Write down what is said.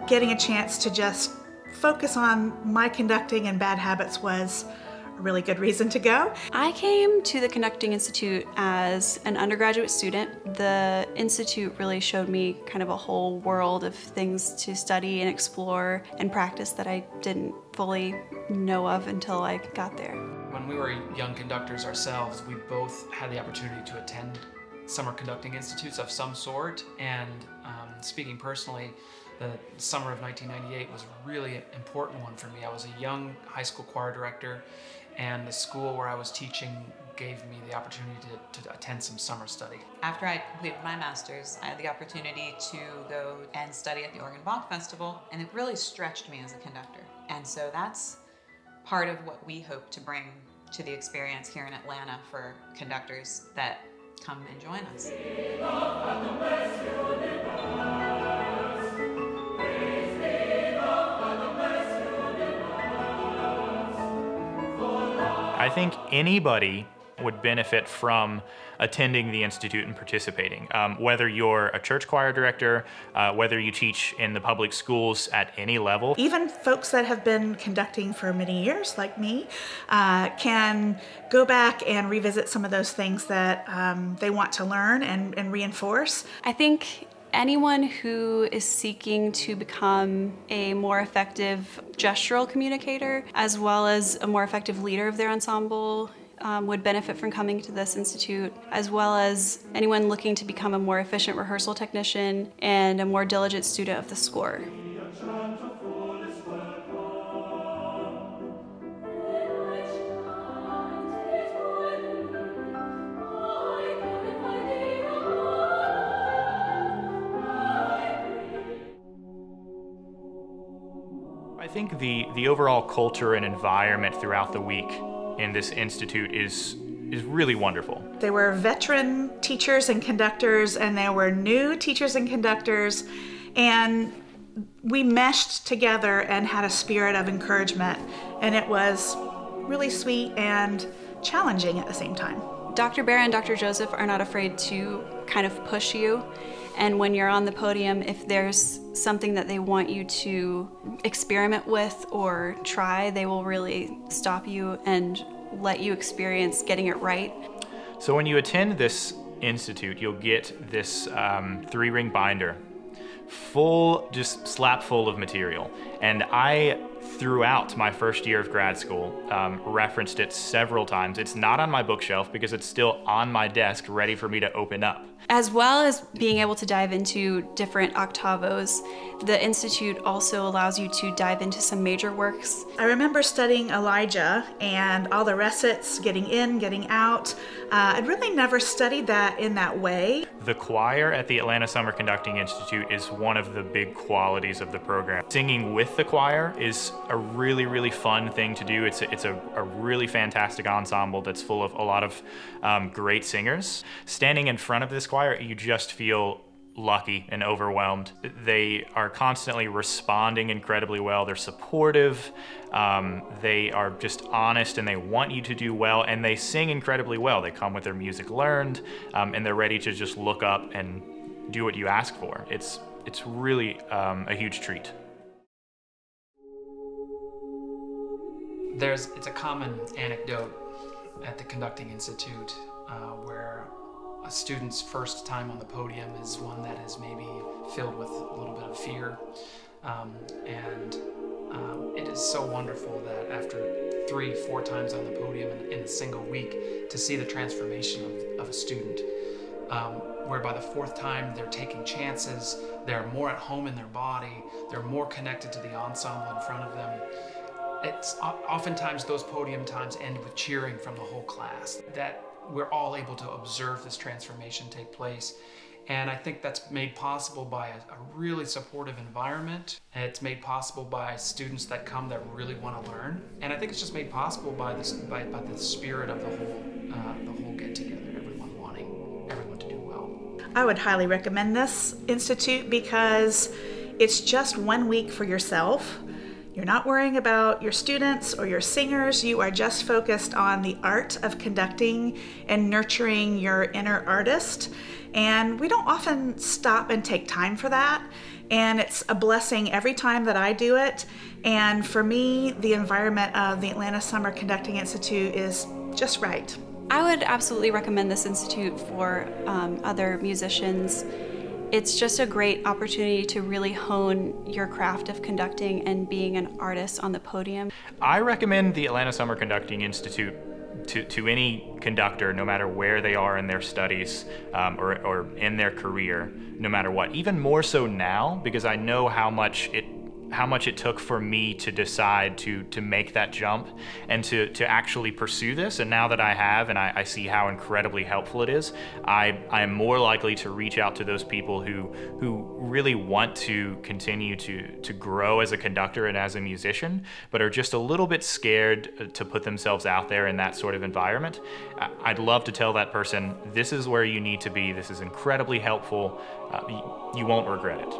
getting a chance to just focus on my conducting and bad habits was a really good reason to go. I came to the Conducting Institute as an undergraduate student. The Institute really showed me kind of a whole world of things to study and explore and practice that I didn't fully know of until I got there. When we were young conductors ourselves, we both had the opportunity to attend summer conducting institutes of some sort, and speaking personally, the summer of 1998 was a really important one for me. I was a young high school choir director, and the school where I was teaching gave me the opportunity to attend some summer study. After I completed my master's, I had the opportunity to go and study at the Oregon Bach Festival, and it really stretched me as a conductor. And so that's part of what we hope to bring to the experience here in Atlanta for conductors that come and join us. I think anybody would benefit from attending the Institute and participating. Whether you're a church choir director, whether you teach in the public schools at any level. Even folks that have been conducting for many years, like me, can go back and revisit some of those things that they want to learn and reinforce. I think anyone who is seeking to become a more effective gestural communicator, as well as a more effective leader of their ensemble, would benefit from coming to this institute, as well as anyone looking to become a more efficient rehearsal technician and a more diligent student of the score. I think the overall culture and environment throughout the week in this institute is really wonderful. There were veteran teachers and conductors, and there were new teachers and conductors, and we meshed together and had a spirit of encouragement, and it was really sweet and challenging at the same time. Dr. Bear and Dr. Joseph are not afraid to kind of push you, and when you're on the podium, if there's something that they want you to experiment with or try, they will really stop you and let you experience getting it right. So when you attend this institute, you'll get this 3-ring binder, just slap full of material. And I, throughout my first year of grad school, referenced it several times. It's not on my bookshelf because it's still on my desk ready for me to open up. As well as being able to dive into different octavos, the Institute also allows you to dive into some major works. I remember studying Elijah and all the recits, getting in, getting out. I'd really never studied that in that way. The choir at the Atlanta Summer Conducting Institute is one of the big qualities of the program. Singing with the choir is a really, really fun thing to do. It's a really fantastic ensemble that's full of a lot of great singers. Standing in front of this choir, you just feel lucky and overwhelmed. They are constantly responding incredibly well. They're supportive. They are just honest, and they want you to do well, and they sing incredibly well. They come with their music learned, and they're ready to just look up and do what you ask for. It's really a huge treat. It's a common anecdote at the Conducting Institute where a student's first time on the podium is one that is maybe filled with a little bit of fear. It is so wonderful that after 3-4 times on the podium in a single week, to see the transformation of a student, where by the 4th time they're taking chances, they're more at home in their body, they're more connected to the ensemble in front of them. It's oftentimes those podium times end with cheering from the whole class, that we're all able to observe this transformation take place. And I think that's made possible by a really supportive environment. It's made possible by students that come that really want to learn. And I think it's just made possible by the spirit of the whole get-together, everyone wanting everyone to do well. I would highly recommend this institute because it's just 1 week for yourself. You're not worrying about your students or your singers. You are just focused on the art of conducting and nurturing your inner artist. And we don't often stop and take time for that. and it's a blessing every time that I do it. And for me, the environment of the Atlanta Summer Conducting Institute is just right. I would absolutely recommend this institute for other musicians. It's just a great opportunity to really hone your craft of conducting and being an artist on the podium. I recommend the Atlanta Summer Conducting Institute to any conductor, no matter where they are in their studies or in their career, no matter what. Even more so now, because I know how much it took for me to decide to make that jump and to actually pursue this. And now that I have, and I see how incredibly helpful it is, I am more likely to reach out to those people who really want to continue to grow as a conductor and as a musician, but are just a little bit scared to put themselves out there in that sort of environment. I'd love to tell that person, this is where you need to be. This is incredibly helpful. You won't regret it.